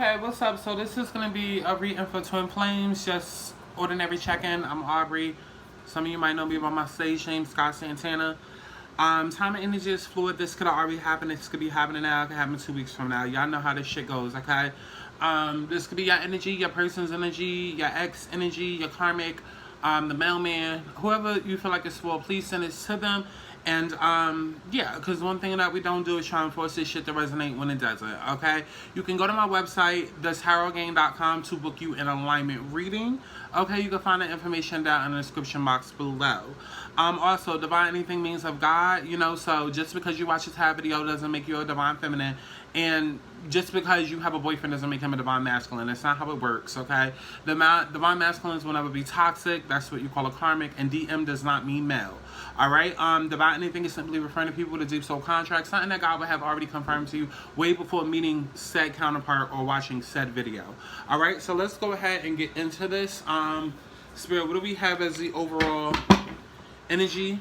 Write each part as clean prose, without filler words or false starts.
Hey, what's up? So this is going to be a reading for twin flames, just ordinary check-in. I'm Aubrey. Some of you might know me by my stage name, Scott Santana. Time and energy is fluid. This could have already happened. This could be happening now. It could happen 2 weeks from now. Y'all know how this shit goes, okay? This could be your energy, your person's energy, your ex energy, your karmic, the mailman, whoever you feel like it's for. Please send it to them. And, yeah, because one thing that we don't do is try and force this shit to resonate when it doesn't, okay? You can go to my website, thestarotgain.com, to book you an alignment reading, okay? You can find that information down in the description box below. Also, divine anything means of God, you know, so just because you watch a tab video doesn't make you a divine feminine, and just because you have a boyfriend doesn't make him a divine masculine. That's not how it works, okay? Divine masculines will never be toxic. That's what you call a karmic, and DM does not mean male. Alright? Divine anything is simply referring to people with a deep soul contract, something that God would have already confirmed to you way before meeting said counterpart or watching said video. Alright, so let's go ahead and get into this. Spirit, what do we have as the overall energy?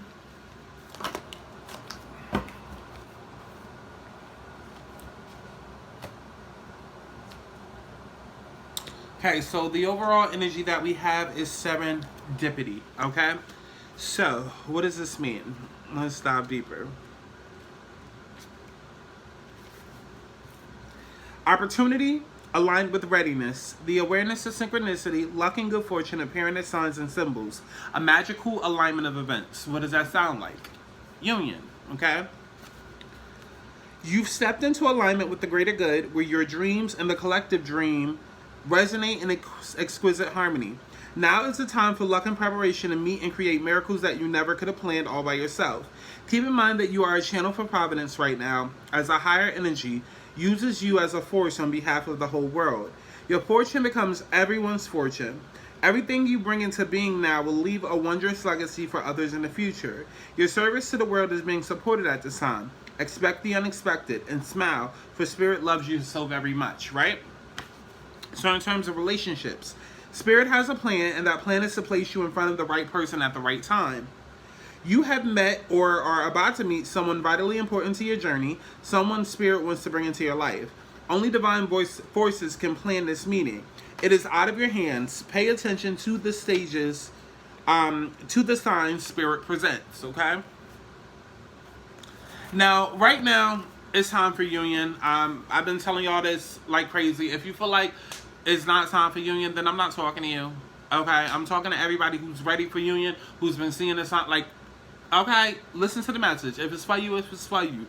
Okay, so the overall energy that we have is serendipity, okay? So, what does this mean? Let's dive deeper. Opportunity aligned with readiness. The awareness of synchronicity, luck and good fortune appearing as signs and symbols. A magical alignment of events. What does that sound like? Union, okay? You've stepped into alignment with the greater good, where your dreams and the collective dream resonate in exquisite harmony. Now is the time for luck and preparation to meet and create miracles that you never could have planned all by yourself. Keep in mind that you are a channel for providence right now, as a higher energy uses you as a force on behalf of the whole world. Your fortune becomes everyone's fortune. Everything you bring into being now will leave a wondrous legacy for others in the future. Your service to the world is being supported at this time. Expect the unexpected and smile, for Spirit loves you so very much, right? So in terms of relationships, Spirit has a plan, and that plan is to place you in front of the right person at the right time. You have met or are about to meet someone vitally important to your journey, someone Spirit wants to bring into your life. Only divine forces can plan this meeting. It is out of your hands. Pay attention to the stages, to the signs Spirit presents, okay? Now, right now, it's time for union. I've been telling y'all this like crazy. If you feel like it's not time for union, then I'm not talking to you. Okay? I'm talking to everybody who's ready for union, who's been seeing this, like, okay, listen to the message. If it's for you, it's for you.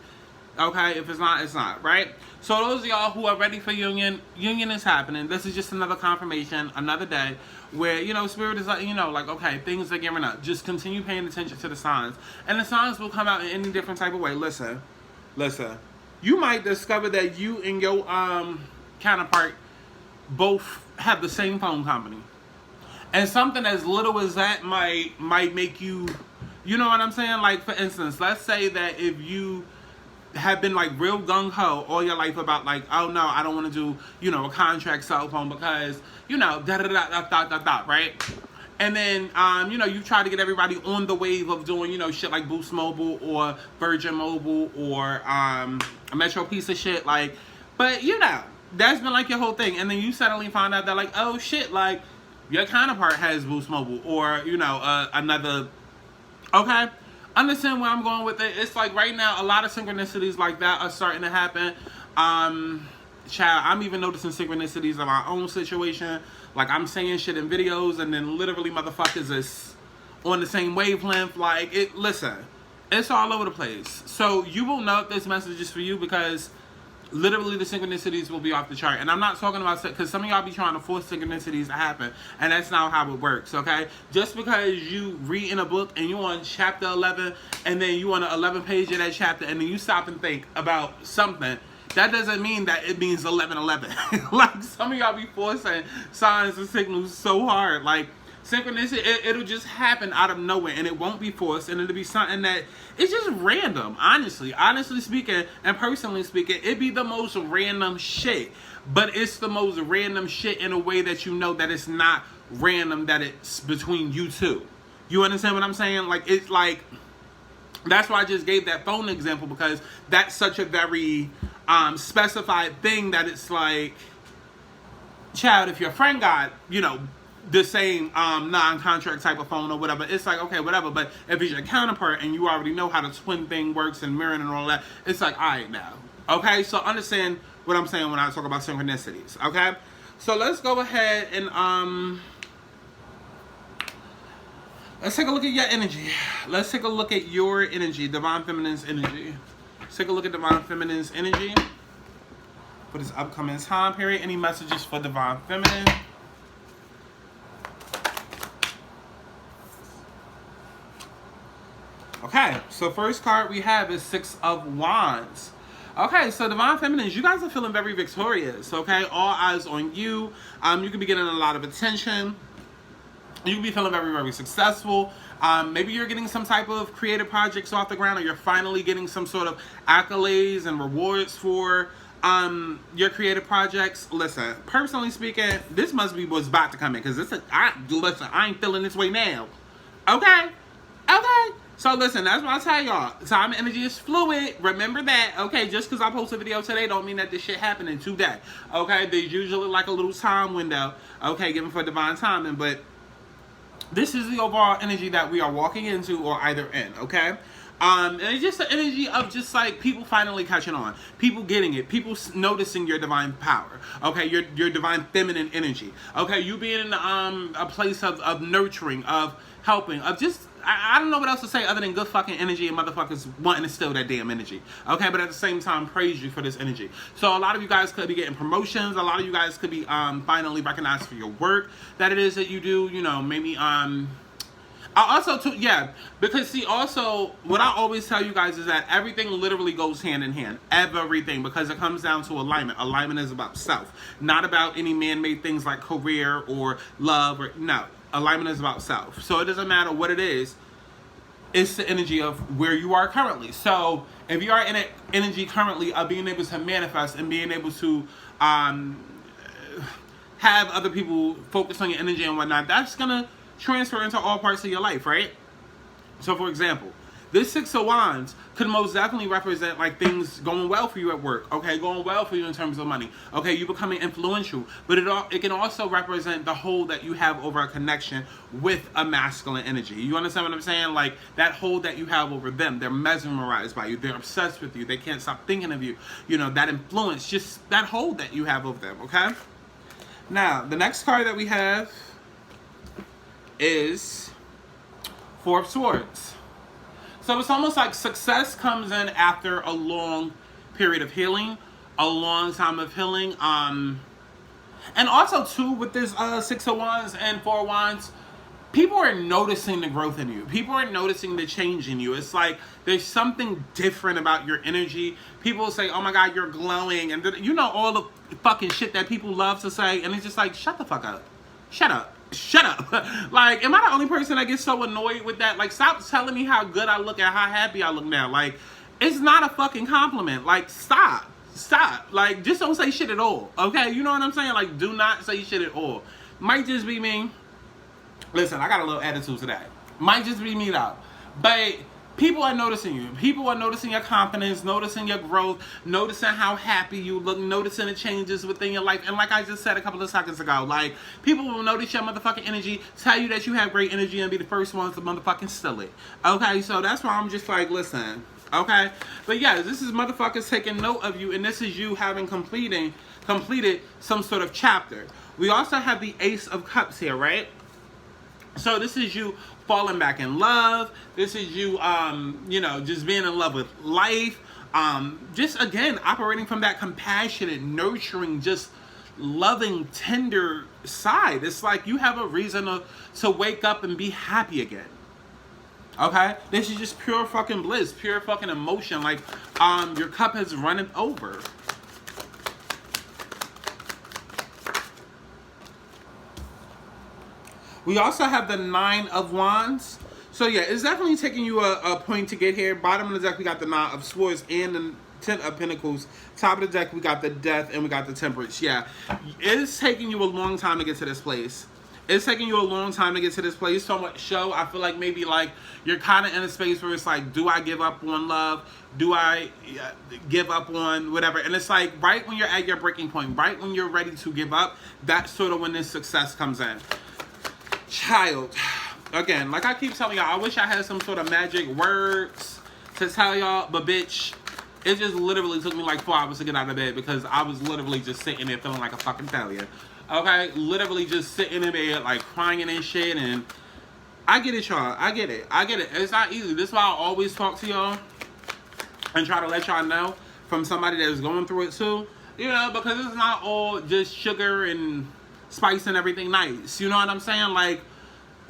Okay? If it's not, it's not, right? So those of y'all who are ready for union, union is happening. This is just another confirmation, another day, where, you know, Spirit is letting you know, like, okay, things are gearing up. Just continue paying attention to the signs. And the signs will come out in any different type of way. Listen. You might discover that you and your counterpart both have the same phone company, and something as little as that might make you, you know what I'm saying? Like, for instance, let's say that if you have been like real gung-ho all your life about, like, oh no, I don't want to do, you know, a contract cell phone because, you know, right? And then, you know, you try to get everybody on the wave of doing, you know, shit like Boost Mobile or Virgin Mobile or a Metro piece of shit, like, but, you know, that's been like your whole thing. And then you suddenly find out that, like, oh shit, like, your counterpart has Boost Mobile or, you know, another, okay? Understand where I'm going with it? It's like right now, a lot of synchronicities like that are starting to happen. Child, I'm even noticing synchronicities in my own situation. Like, I'm saying shit in videos, and then literally motherfuckers is on the same wavelength. Like, listen, it's all over the place. So you will know if this message is for you, because literally the synchronicities will be off the chart. And I'm not talking about, because some of y'all be trying to force synchronicities to happen, and that's not how it works, okay? Just because you read in a book and you on chapter 11, and then you on the 11th page of that chapter, and then you stop and think about something, that doesn't mean that it means 11:11. Like, some of y'all be forcing signs and signals so hard. Like, synchronicity, it'll just happen out of nowhere, and it won't be forced, and it'll be something that it's just random. Honestly speaking, and personally speaking, it'd be the most random shit. But it's the most random shit in a way that you know that it's not random, that it's between you two. You understand what I'm saying? Like, it's like, that's why I just gave that phone example, because that's such a very specified thing that it's like, child, if your friend got, you know, the same non-contract type of phone or whatever, it's like, okay, whatever. But if it's your counterpart and you already know how the twin thing works and mirroring and all that, it's like, all right now. Okay, so understand what I'm saying when I talk about synchronicities. Okay, so let's go ahead and let's take a look at your energy. Let's take a look at your energy, Divine Feminine's energy. Let's take a look at Divine Feminine's energy for this upcoming time period. Any messages for Divine Feminine? Okay, so first card we have is Six of Wands. Okay, so Divine Feminines, you guys are feeling very victorious, okay? All eyes on you. You could be getting a lot of attention. You could be feeling very, very successful. Maybe you're getting some type of creative projects off the ground, or you're finally getting some sort of accolades and rewards for your creative projects. Listen, personally speaking, this must be what's about to come in, because listen, I ain't feeling this way now. Okay? Okay? So listen, that's what I tell y'all. Time and energy is fluid. Remember that. Okay, just because I post a video today don't mean that this shit happening today. Okay, there's usually like a little time window, okay, given for divine timing, but this is the overall energy that we are walking into or either in, okay? And it's just the energy of just like people finally catching on, people getting it, people noticing your divine power, okay, your divine feminine energy, okay, you being in a place of nurturing, of helping, of just, I don't know what else to say other than good fucking energy and motherfuckers wanting to steal that damn energy, okay, but at the same time, praise you for this energy. So a lot of you guys could be getting promotions, a lot of you guys could be finally recognized for your work that it is that you do, you know, maybe I also too, yeah, because see, also what I always tell you guys is that everything literally goes hand in hand, everything, because it comes down to alignment. Alignment is about self, not about any man-made things like career or love, or no, alignment is about self. So it doesn't matter what it is, it's the energy of where you are currently. So if you are in an energy currently of being able to manifest and being able to have other people focus on your energy and whatnot, that's gonna transfer into all parts of your life, right? So for example, this Six of Wands could most definitely represent like things going well for you at work, okay, going well for you in terms of money, okay, you becoming influential, but it can also represent the hold that you have over a connection with a masculine energy. You understand what I'm saying? Like that hold that you have over them, they're mesmerized by you, they're obsessed with you, they can't stop thinking of you, you know, that influence, just that hold that you have over them, okay? Now, the next card that we have is Four of Swords. So it's almost like success comes in after a long period of healing, a long time of healing. And also too, with this Six of Wands and Four of Wands, people are noticing the growth in you. People are noticing the change in you. It's like there's something different about your energy. People say, oh my God, you're glowing. And you know all the fucking shit that people love to say. And it's just like, shut the fuck up. Shut up. Shut up. Like, am I the only person that gets so annoyed with that? Like, stop telling me how good I look and how happy I look now. Like, it's not a fucking compliment. Like, stop. Stop. Like, just don't say shit at all. Okay? You know what I'm saying? Like, do not say shit at all. Might just be me. Listen, I got a little attitude today. Might just be me though. But people are noticing you. People are noticing your confidence, noticing your growth, noticing how happy you look, noticing the changes within your life. And like I just said a couple of seconds ago, like, people will notice your motherfucking energy, tell you that you have great energy, and be the first ones to motherfucking steal it. Okay, so that's why I'm just like, listen, okay? But yeah, this is motherfuckers taking note of you, and this is you having completed some sort of chapter. We also have the Ace of Cups here, right? So this is you falling back in love. This is you, you know, just being in love with life. Just, again, operating from that compassionate, nurturing, just loving, tender side. It's like you have a reason to wake up and be happy again. Okay? This is just pure fucking bliss, pure fucking emotion. Like, your cup has run over. We also have the Nine of Wands. So yeah, it's definitely taking you a point to get here. Bottom of the deck, we got the Nine of Swords and the Ten of Pentacles. Top of the deck, we got the Death and we got the Temperance. Yeah, it's taking you a long time to get to this place. it's taking you a long time to get to this place. So much so, I feel like maybe like you're kind of in a space where it's like, do I give up on love? Do I give up on whatever? And it's like right when you're at your breaking point, right when you're ready to give up, that's sort of when this success comes in. Child, again, like I keep telling y'all, I wish I had some sort of magic words to tell y'all, but bitch, it just literally took me like 4 hours to get out of bed because I was literally just sitting there feeling like a fucking failure. Okay, literally just sitting in bed, like crying and shit, and I get it, y'all. I get it. It's not easy. This is why I always talk to y'all and try to let y'all know from somebody that is going through it too. You know, because it's not all just sugar and spice and everything nice. You know what I'm saying? Like,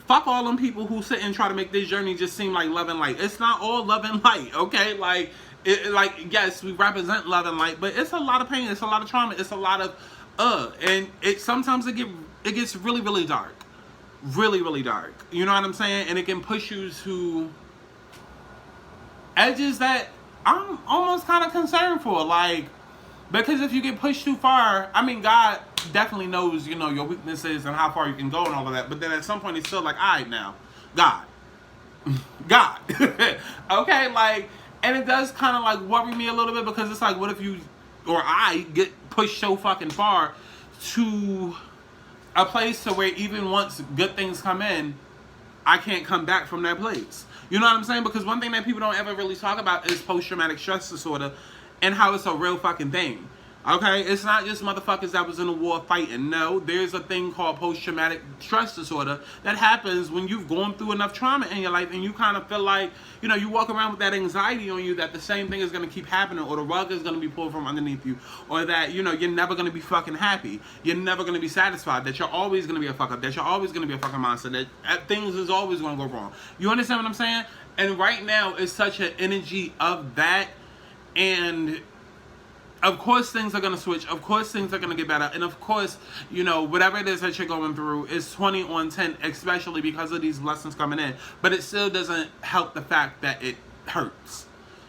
fuck all them people who sit and try to make this journey just seem like love and light. It's not all love and light, okay? Like, yes, we represent love and light, but it's a lot of pain. It's a lot of trauma. It's a lot of and sometimes it gets really, really dark. Really, really dark. You know what I'm saying? And it can push you to edges that I'm almost kind of concerned for. Like, because if you get pushed too far, I mean, God definitely knows, you know, your weaknesses and how far you can go and all of that. But then at some point, it's still like, all right, now, God. Okay, like, and it does kind of like worry me a little bit because it's like, what if you or I get pushed so fucking far to a place to where even once good things come in, I can't come back from that place. You know what I'm saying? Because one thing that people don't ever really talk about is post-traumatic stress disorder and how it's a real fucking thing. Okay? It's not just motherfuckers that was in a war fighting. No, there's a thing called post-traumatic stress disorder that happens when you've gone through enough trauma in your life and you kind of feel like, you know, you walk around with that anxiety on you that the same thing is going to keep happening, or the rug is going to be pulled from underneath you, or that, you know, you're never going to be fucking happy. You're never going to be satisfied. That you're always going to be a fuck up. That you're always going to be a fucking monster. That things is always going to go wrong. You understand what I'm saying? And right now, it's such an energy of that. And of course things are going to switch. Of course things are going to get better. And of course, you know, whatever it is that you're going through is 20 on 10, especially because of these lessons coming in. But it still doesn't help the fact that it hurts.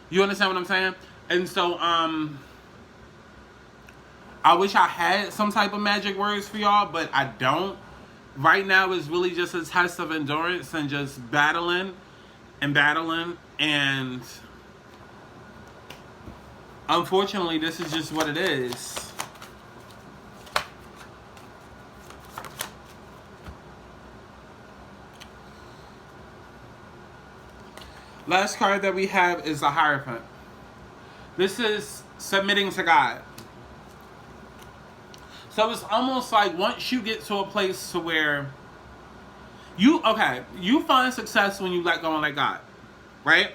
You understand what I'm saying? And so, I wish I had some type of magic words for y'all, but I don't. Right now is really just a test of endurance and just battling. And unfortunately, this is just what it is. Last card that we have is the Hierophant. This is submitting to God. So it's almost like once you get to a place to where you find success when you let go and let God, right?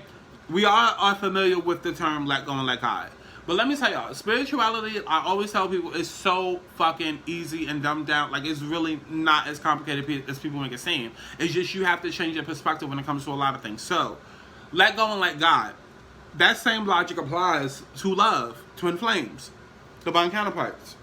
We all are familiar with the term let go and let God. But let me tell y'all, spirituality, I always tell people, is so fucking easy and dumbed down. Like, it's really not as complicated as people make it seem. It's just you have to change your perspective when it comes to a lot of things. So, let go and let God. That same logic applies to love, twin flames, divine counterparts.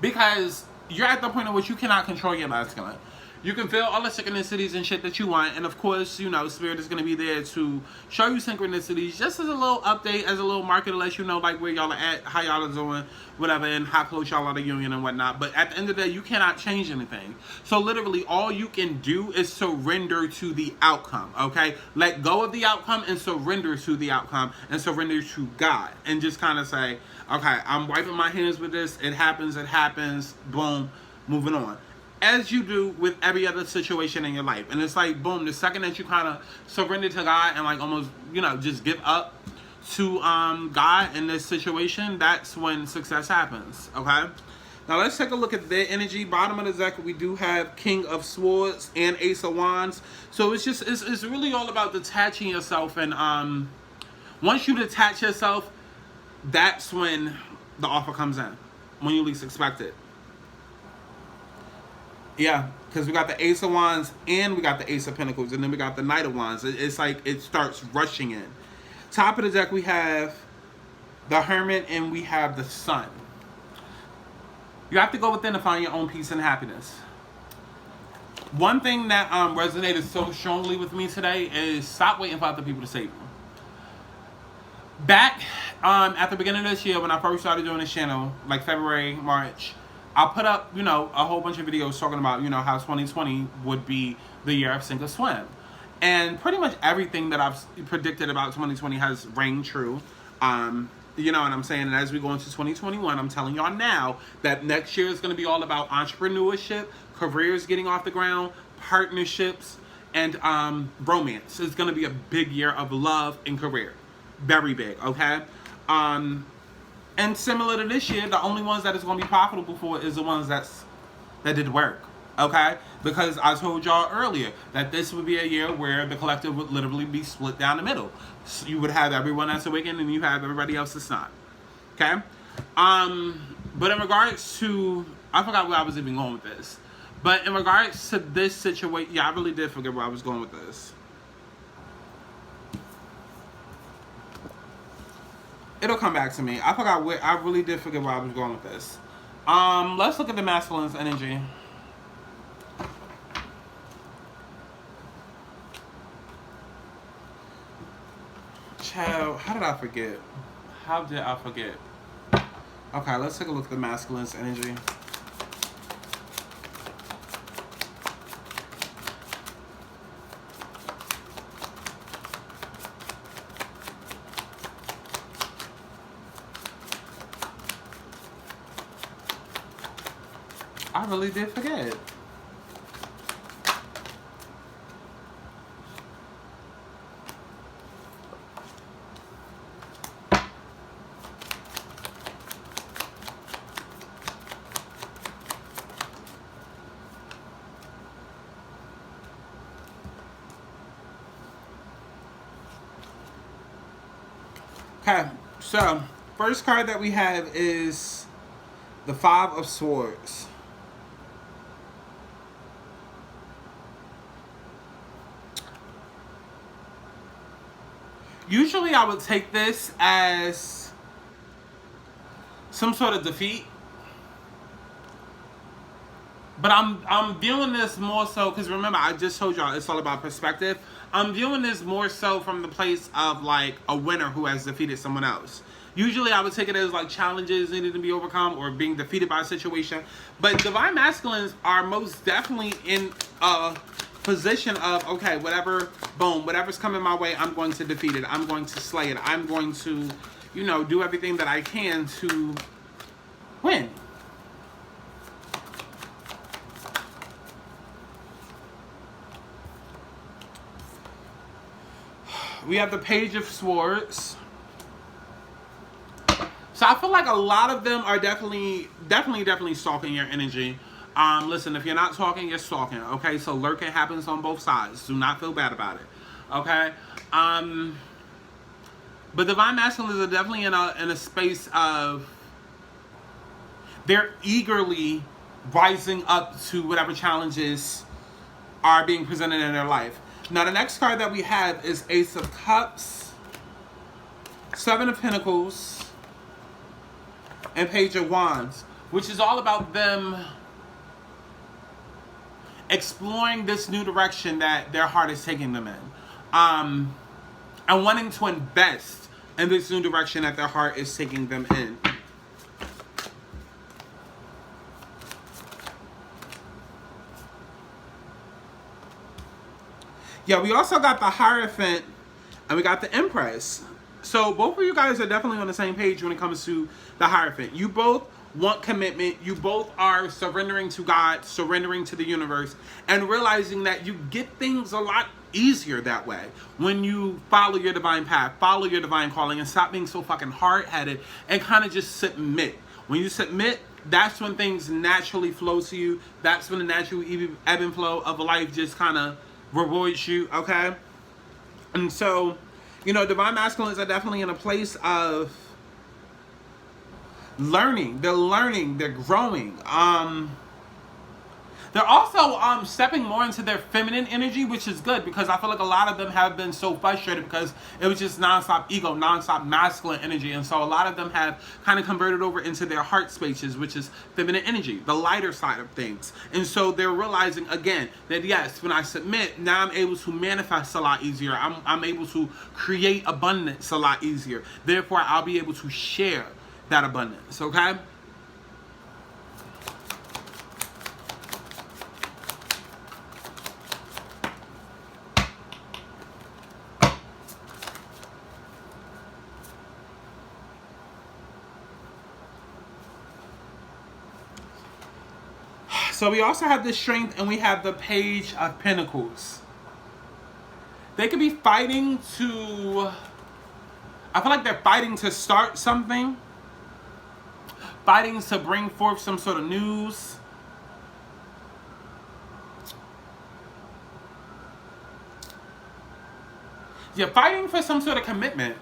Because you're at the point in which you cannot control your masculine. You can feel all the synchronicities and shit that you want. And of course, you know, Spirit is going to be there to show you synchronicities. Just as a little update, as a little marker to let you know, like, where y'all are at, how y'all are doing, whatever, and how close y'all are to union and whatnot. But at the end of the day, you cannot change anything. So literally, all you can do is surrender to the outcome, okay? Let go of the outcome and surrender to the outcome and surrender to God. And just kind of say, okay, I'm wiping my hands with this. It happens. Boom, moving on. As you do with every other situation in your life. And it's like, boom, the second that you kind of surrender to God and like almost, you know, just give up to God in this situation, that's when success happens, okay? Now let's take a look at their energy. Bottom of the deck, we do have King of Swords and Ace of Wands. So it's just, it's really all about detaching yourself. And once you detach yourself, that's when the offer comes in, when you least expect it. Yeah, because we got the Ace of Wands and we got the Ace of Pentacles, and then we got the Knight of Wands. It's like it starts rushing in. Top of the deck, we have the Hermit and we have the Sun. You have to go within to find your own peace and happiness. One thing that resonated so strongly with me today is stop waiting for other people to save you. Back at the beginning of this year, when I first started doing this channel, like February, March, I'll put up, you know, a whole bunch of videos talking about, you know, how 2020 would be the year of sink or swim. And pretty much everything that I've predicted about 2020 has rang true. You know what I'm saying? And as we go into 2021, I'm telling y'all now that next year is going to be all about entrepreneurship, careers getting off the ground, partnerships, and romance. It's going to be a big year of love and career. Very big, okay? And similar to this year, the only ones that it's going to be profitable for is the ones that did work. Okay? Because I told y'all earlier that this would be a year where the collective would literally be split down the middle. So you would have everyone that's awakened and you have everybody else that's not. Okay? But in regards to, I forgot where I was even going with this. But in regards to this situation, yeah, I really did forget where I was going with this. It'll come back to me. I forgot where, I really did forget where I was going with this. Let's look at the masculine's energy. Child, how did I forget? How did I forget? Okay, let's take a look at the masculine's energy. I really did forget. Okay, so first card that we have is the Five of Swords. Usually I would take this as some sort of defeat. But I'm viewing this more so, because remember, I just told y'all it's all about perspective. I'm viewing this more so from the place of like a winner who has defeated someone else. Usually I would take it as like challenges needing to be overcome or being defeated by a situation. But Divine Masculines are most definitely in a position of, okay, whatever, boom, whatever's coming my way, I'm going to defeat it. I'm going to slay it. I'm going to, you know, do everything that I can to win. We have the Page of Swords. So I feel like a lot of them are definitely stalking your energy. Listen, if you're not talking, you're stalking. Okay, so lurking happens on both sides. Do not feel bad about it. Okay. But Divine Masculines are definitely in a space of they're eagerly rising up to whatever challenges are being presented in their life. Now, the next card that we have is Ace of Cups, Seven of Pentacles, and Page of Wands, which is all about them exploring this new direction that their heart is taking them in. And wanting to invest in this new direction that their heart is taking them in. Yeah, we also got the Hierophant and we got the Empress. So both of you guys are definitely on the same page when it comes to the Hierophant. You both want commitment. You both are surrendering to God, surrendering to the universe, and realizing that you get things a lot easier that way when you follow your divine path, follow your divine calling, and stop being so fucking hard-headed and kind of just submit. When you submit, that's when things naturally flow to you. That's when the natural ebb and flow of life just kind of rewards you, okay? And so, you know, Divine Masculines are definitely in a place of learning. They're growing. They're also stepping more into their feminine energy, which is good because I feel like a lot of them have been so frustrated because it was just nonstop ego, nonstop masculine energy. And so a lot of them have kind of converted over into their heart spaces, which is feminine energy, the lighter side of things. And so they're realizing again that yes, when I submit, now I'm able to manifest a lot easier. I'm able to create abundance a lot easier. Therefore, I'll be able to share that abundance, okay? So we also have the Strength, and we have the Page of Pentacles. They could be fighting to... I feel like they're fighting to start something. Fighting to bring forth some sort of news. You're fighting for some sort of commitment.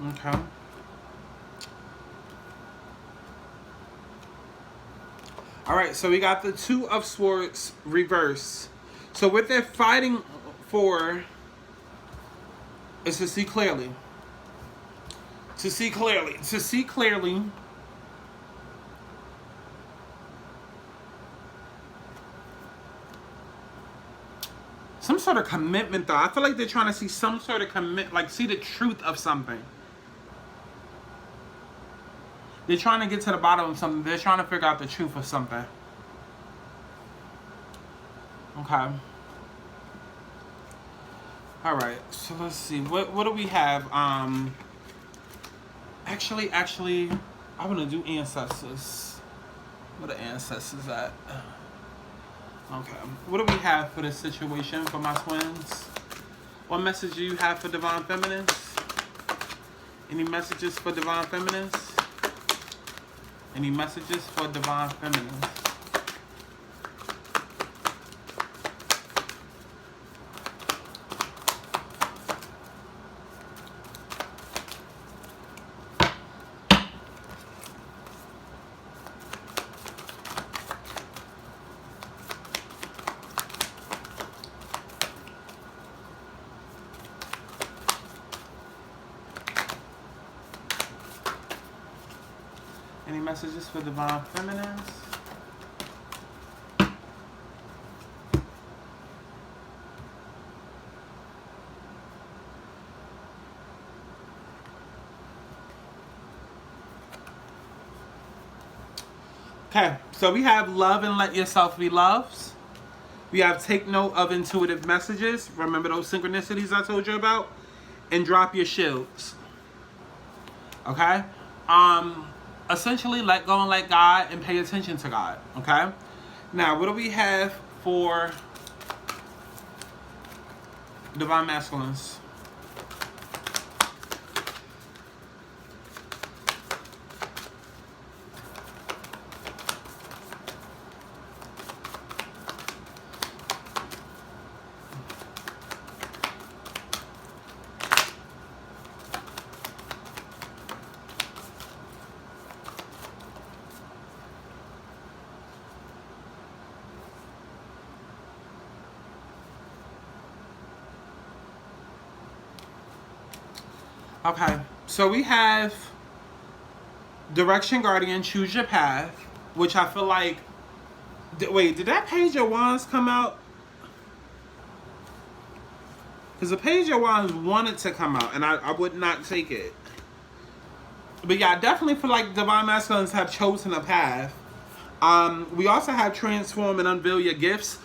Okay. Alright, so we got the Two of Swords reverse. So what they're fighting for is to see clearly. To see clearly. To see clearly. Some sort of commitment, though. I feel like they're trying to see some sort of like see the truth of something. They're trying to get to the bottom of something. They're trying to figure out the truth of something. Okay. Alright, so let's see. What do we have? Actually, I want to do ancestors. Where the ancestors at? Okay. What do we have for this situation for my twins? What message do you have for Divine Feminines? Any messages for Divine Feminines? Any messages for Divine Feminines? Any messages for Divine Feminines? Okay, so we have Love and Let Yourself Be Loved. We have Take Note of Intuitive Messages. Remember those synchronicities I told you about? And Drop Your Shields. Okay? Essentially, let go and let God and pay attention to God. Okay? Now, what do we have for Divine Masculines? Okay, so we have Direction Guardian, Choose Your Path, which I feel like... Wait, did that Page of Wands come out? Because the Page of Wands wanted to come out, and I would not take it. But yeah, I definitely feel like Divine Masculines have chosen a path. We also have Transform and Unveil Your Gifts.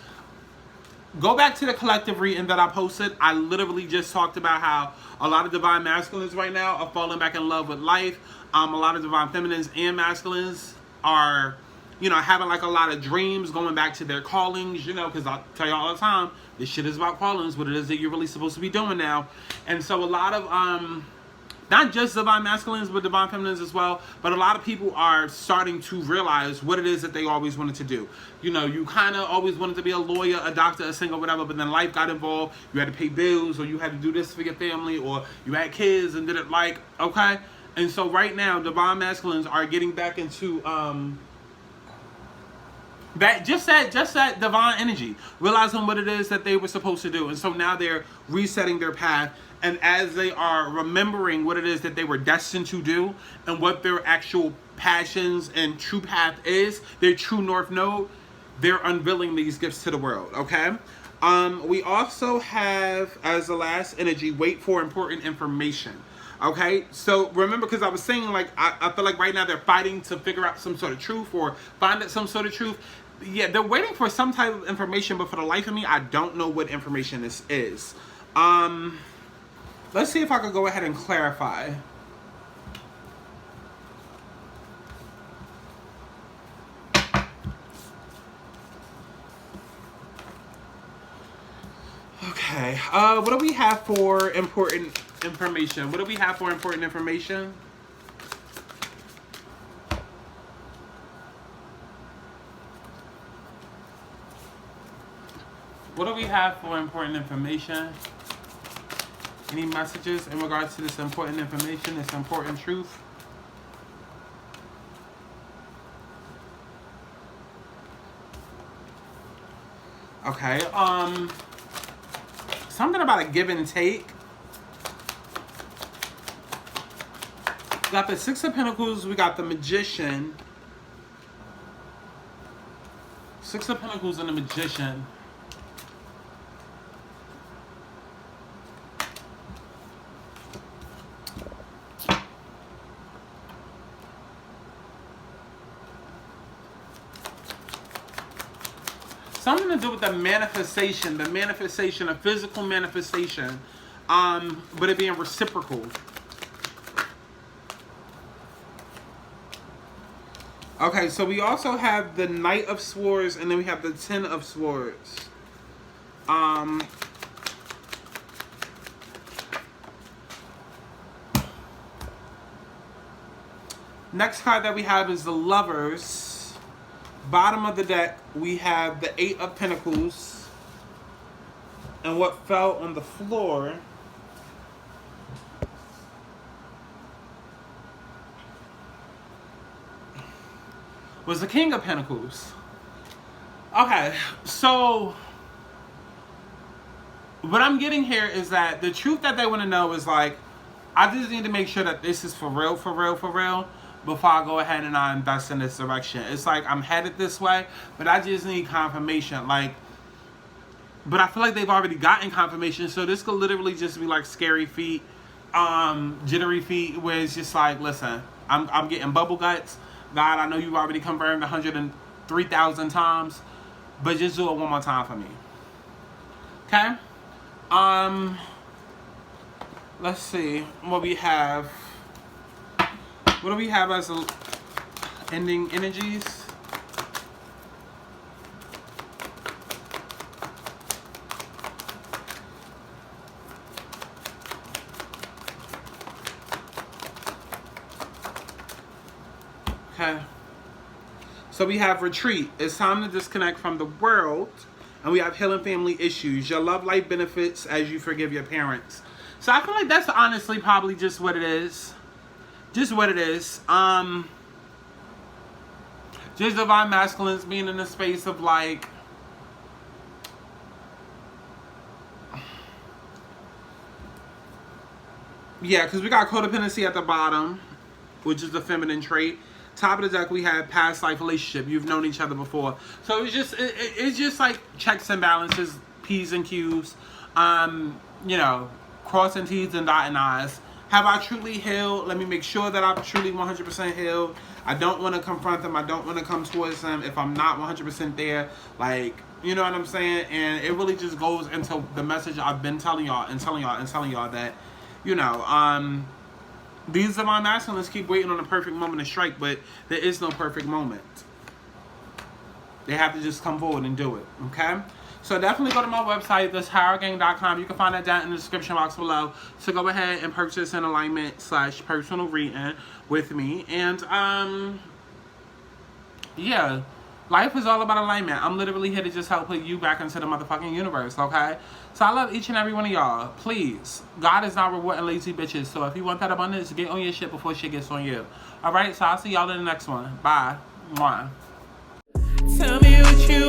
Go back to the collective reading that I posted. I literally just talked about how a lot of Divine Masculines right now are falling back in love with life. A lot of Divine Feminines and Masculines are, you know, having like a lot of dreams, going back to their callings, you know, because I tell you all the time, this shit is about callings, what it is that you're really supposed to be doing now. And so a lot of, not just Divine Masculines, but Divine Feminines as well. But a lot of people are starting to realize what it is that they always wanted to do. You know, you kind of always wanted to be a lawyer, a doctor, a singer, whatever, but then life got involved. You had to pay bills, or you had to do this for your family, or you had kids and didn't like, okay? And so right now, Divine Masculines are getting back into, That just that divine energy, realizing what it is that they were supposed to do, and so now they're resetting their path. And as they are remembering what it is that they were destined to do, and what their actual passions and true path is, their true north node, they're unveiling these gifts to the world. Okay. We also have, as the last energy, wait for important information. Okay, so remember, because I was saying, like, I feel like right now they're fighting to figure out some sort of truth or find out some sort of truth. Yeah, they're waiting for some type of information, but for the life of me, I don't know what information this is. Let's see if I could go ahead and clarify. Okay, what do we have for important information? What do we have for important information? What do we have for important information? Any messages in regards to this important information, this important truth? Okay, something about a give and take. We got the Six of Pentacles, we got the Magician. Six of Pentacles and the Magician. Something to do with the manifestation, a physical manifestation, but it being reciprocal. Okay, so we also have the Knight of Swords, and then we have the Ten of Swords. Next card that we have is the Lovers. Bottom of the deck, we have the Eight of Pentacles. And what fell on the floor was the King of Pentacles. Okay, so what I'm getting here is that the truth that they want to know is, like, I just need to make sure that this is for real, before I go ahead and I invest in this direction. It's like I'm headed this way, but I just need confirmation. Like, but I feel like they've already gotten confirmation, so this could literally just be like scary feet, jittery feet, where it's just like, listen, I'm getting bubble guts. God, I know you've already confirmed 103,000 times, but just do it one more time for me. Okay? Let's see what we have. What do we have as ending energies? Okay. So we have retreat. It's time to disconnect from the world. And we have healing family issues. Your love life benefits as you forgive your parents. So I feel like that's honestly probably just what it is. Just what it is. Just divine masculines being in the space of, like, yeah, because we got codependency at the bottom, which is the feminine trait. Top of the deck, we have past life relationship. You've known each other before. So it's just like checks and balances, P's and Q's. You know, crossing T's and dotting I's. Have I truly healed? Let me make sure that I'm truly 100% healed. I don't want to confront them. I don't want to come towards them if I'm not 100% there. Like, you know what I'm saying? And it really just goes into the message I've been telling y'all that, you know, these divine masculines keep waiting on the perfect moment to strike, but there is no perfect moment. They have to just come forward and do it, okay? So definitely go to my website, thishiergang.com. You can find that down in the description box below. So go ahead and purchase an alignment/personal reading with me. And, yeah, life is all about alignment. I'm literally here to just help put you back into the motherfucking universe, okay? So I love each and every one of y'all. Please, God is not rewarding lazy bitches. So if you want that abundance, get on your shit before shit gets on you. All right, so I'll see y'all in the next one. Bye. Mwah. Tell me what you